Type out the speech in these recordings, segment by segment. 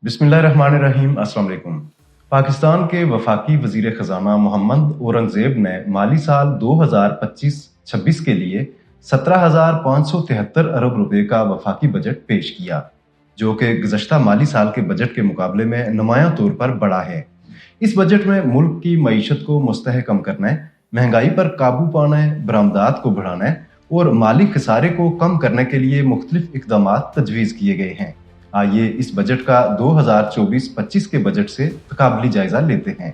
बिस्मिल्लाहिर्रहमानिर्रहीम। अस्सलाम वालेकुम। पाकिस्तान के वफाकी वजीर खजाना मोहम्मद औरंगजेब ने माली साल 2025-26 के लिए 17,573 अरब रुपए का वफाकी बजट पेश किया, जो कि गुज़श्ता माली साल के बजट के मुकाबले में नुमायां तौर पर बड़ा है। इस बजट में मुल्क की मईशत को मुस्तहकम करने, महंगाई पर काबू पाने, बरामदात को बढ़ाने और माली खसारे को कम करने के लिए मुख्तलिफ इक़दामात तजवीज़ किए गए हैं। आइए इस बजट का 2024-25 के बजट से तकाबली जायजा लेते हैं,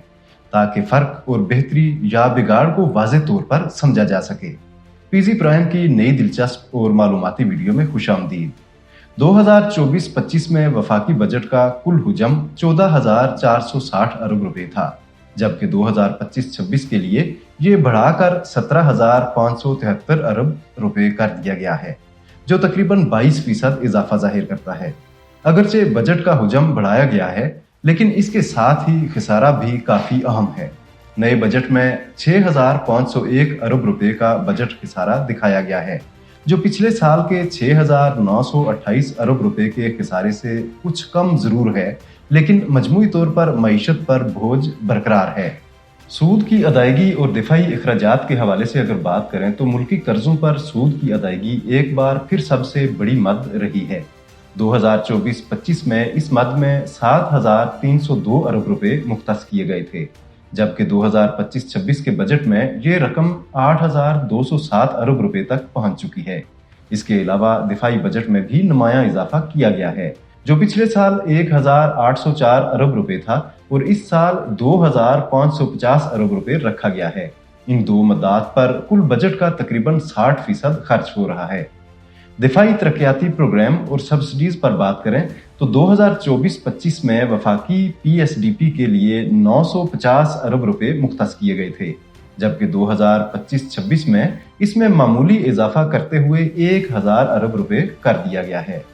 ताकि फ़र्क और बेहतरी या बिगाड़ को वाज़ेह तौर पर समझा जा सके। पीजी प्राइम की नई दिलचस्प और मालूमाती वीडियो में खुशामदीद। 2024-25 में वफाकी बजट का कुल हुजम 14,460 अरब रुपए था, जबकि 2025-26 के लिए ये बढ़ाकर 17,573 अरब रुपए कर दिया गया है, जो तकरीबन 22% इजाफा जाहिर करता है। अगरचे बजट का हुजम बढ़ाया गया है, लेकिन इसके साथ ही खसारा भी काफ़ी अहम है। नए बजट में 6,501 अरब रुपए का बजट खसारा दिखाया गया है, जो पिछले साल के 6,928 अरब रुपए के खसारे से कुछ कम ज़रूर है, लेकिन मजमूई तौर पर मईशत पर बोझ बरकरार है। सूद की अदायगी और दिफाई अखराजात के हवाले से अगर बात करें तो मुल्की कर्जों पर सूद की अदायगी एक बार फिर सबसे बड़ी मद रही है। 2024-25 में इस मद में 7,302 अरब रुपए मुख्तस किए गए थे, जबकि 2025-26 के बजट में ये रकम 8,207 अरब रुपए तक पहुंच चुकी है। इसके अलावा दिफाई बजट में भी नुमायां इजाफा किया गया है, जो पिछले साल 1,804 अरब रुपए था और इस साल 2,550 अरब रुपए रखा गया है। इन दो मदाद पर कुल बजट का तकरीबन 60% खर्च हो रहा है। दिफाई तरक्याती प्रोग्राम और सब्सिडीज पर बात करें तो 2024-25 में वफाकी PSDP के लिए 950 अरब रुपए मुख्तस किए गए थे, जबकि 2025-26 में इसमें मामूली इजाफा करते हुए 1,000 अरब रुपए कर दिया गया है।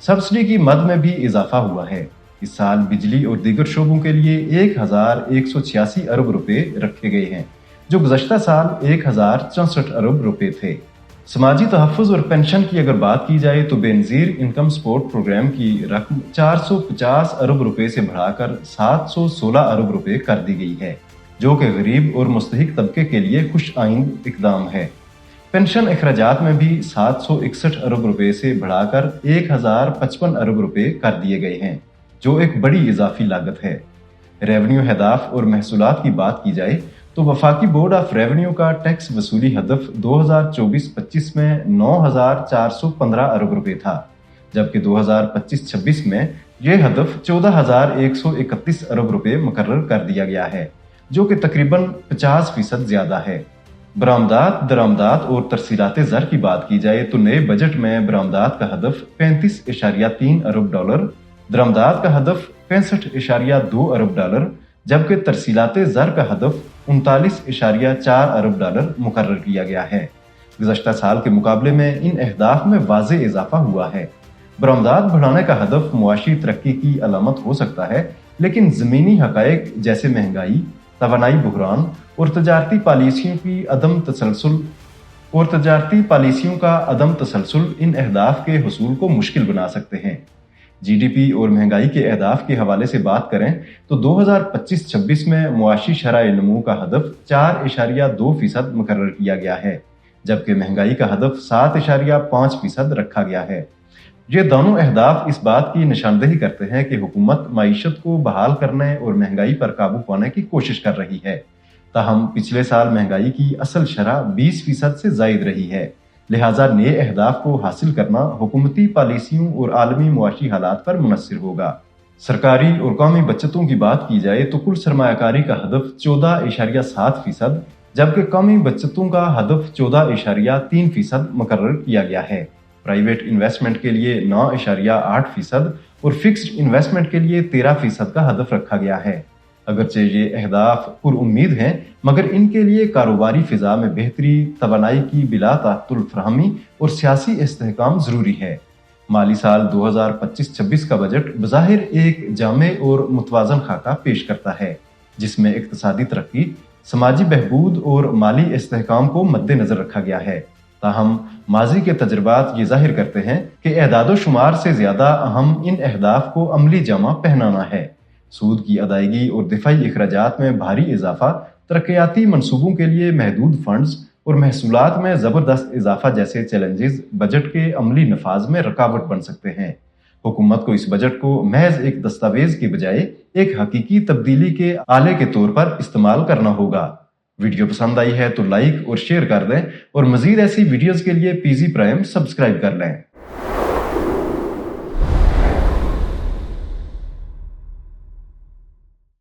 सब्सिडी की मद में भी इजाफा हुआ है। इस साल बिजली और दीगर शोबों के लिए 1,186 अरब रुपए रखे गए हैं, जो गुज़श्ता साल 1,064 अरब रुपए थे। समाजी तहफ़्फ़ुज़ और पेंशन की अगर बात की जाए तो बेनज़ीर इनकम सपोर्ट प्रोग्राम की रकम 450 अरब रुपए से बढ़ाकर 716 अरब रुपए कर दी गई है, जो कि गरीब और मुस्तहिक तबके के लिए खुश आइंद इकदाम है। पेंशन अखराजात में भी 761 अरब रुपए से बढ़ाकर 1,055 अरब रुपए कर दिए गए हैं, जो एक बड़ी इजाफी लागत है। रेवेन्यू हदाफ और महसूलात की बात की जाए तो वफाकी बोर्ड ऑफ रेवेन्यू का टैक्स वसूली हदफ 2024-25 में 9,415 अरब रुपए था, जबकि 2025-26 में यह हदफ 14,131 अरब रुपए मुकर्रर कर दिया गया है, जो कि तकरीबन 50% ज्यादा है। बरामदात, दरामदात और तरसीलात ज़र की बात की जाए तो नए बजट में बरामदात का हदफ 35.3 अरब डॉलर, दरामदात का हदफ 65.2 अरब डॉलर, जबकि तरसीलात ज़र का हदफ 39.4 अरब डॉलर मुकर्रर किया गया है। गुज़श्ता साल के मुकाबले में इन अहदाफ में वाज़े इजाफा हुआ है। बरामदात बढ़ाने का हदफ मुआशी तरक्की की अलामत हो सकता है, लेकिन ज़मीनी हक़ाइक़ जैसे महंगाई, तवानाई बुहरान और तजारती पॉलिसियों का अदम तसलसल इन अहदाफ के हुसूल को मुश्किल बना सकते हैं। GDP और महंगाई के अहदाफ के हवाले से बात करें तो 2025-26 में मुआशी शरह नमू का हदफ 4.2% मुकर्रर किया गया है, जबकि महंगाई का हदफ 7.5% रखा गया है। ये दोनों अहदाफ इस बात की निशानदेही करते हैं कि हुकूमत मईशत को बहाल करने और महंगाई पर काबू पाने की कोशिश कर रही है। ताहम पिछले साल महंगाई की असल शरह 20% से जायद रही है, लिहाजा नए अहदाफ को हासिल करना हुकूमती पॉलिसियों और आलमी मुआशी हालात पर मुनस्सिर होगा। सरकारी और कौमी बचतों की बात की जाए तो कुल सरमायाकारी का हदफ 14.7%, जबकि कौमी बचतों का हदफ 14.3% मुकर्रर किया गया है। प्राइवेट इन्वेस्टमेंट के लिए 9.8% और फिक्स्ड इन्वेस्टमेंट के लिए 13% का हदफ रखा गया है। अगरचे ये अहदाफ पुरउम्मीद हैं, मगर इनके लिए कारोबारी फिजा में बेहतरी, तवानाई की बिला तातुल फराहमी और सियासी इस्तेहकाम जरूरी है। माली साल 2025-26 का बजट बज़ाहिर एक जामे और मुतवाज़न खाका पेश करता है, जिसमें इक्तिसादी तरक्की, समाजी बहबूद और माली इस्तेहकाम को मद्देनजर रखा गया है। تاہم ماضی کے تجربات یہ ظاہر کرتے ہیں کہ اعداد و شمار سے زیادہ اہم ان اہداف کو عملی جامہ پہنانا ہے۔ سود کی ادائیگی اور دفاعی اخراجات میں بھاری اضافہ، ترقیاتی منصوبوں کے لیے محدود فنڈز اور محصولات میں زبردست اضافہ جیسے چیلنجز بجٹ کے عملی نفاذ میں رکاوٹ بن سکتے ہیں۔ حکومت کو اس بجٹ کو محض ایک دستاویز کی بجائے ایک حقیقی تبدیلی کے آلے کے طور پر استعمال کرنا ہوگا۔ ویڈیو پسند آئی ہے تو لائک اور شیئر کر دیں اور مزید ایسی ویڈیوز کے لیے PZ پرائم سبسکرائب کر لیں۔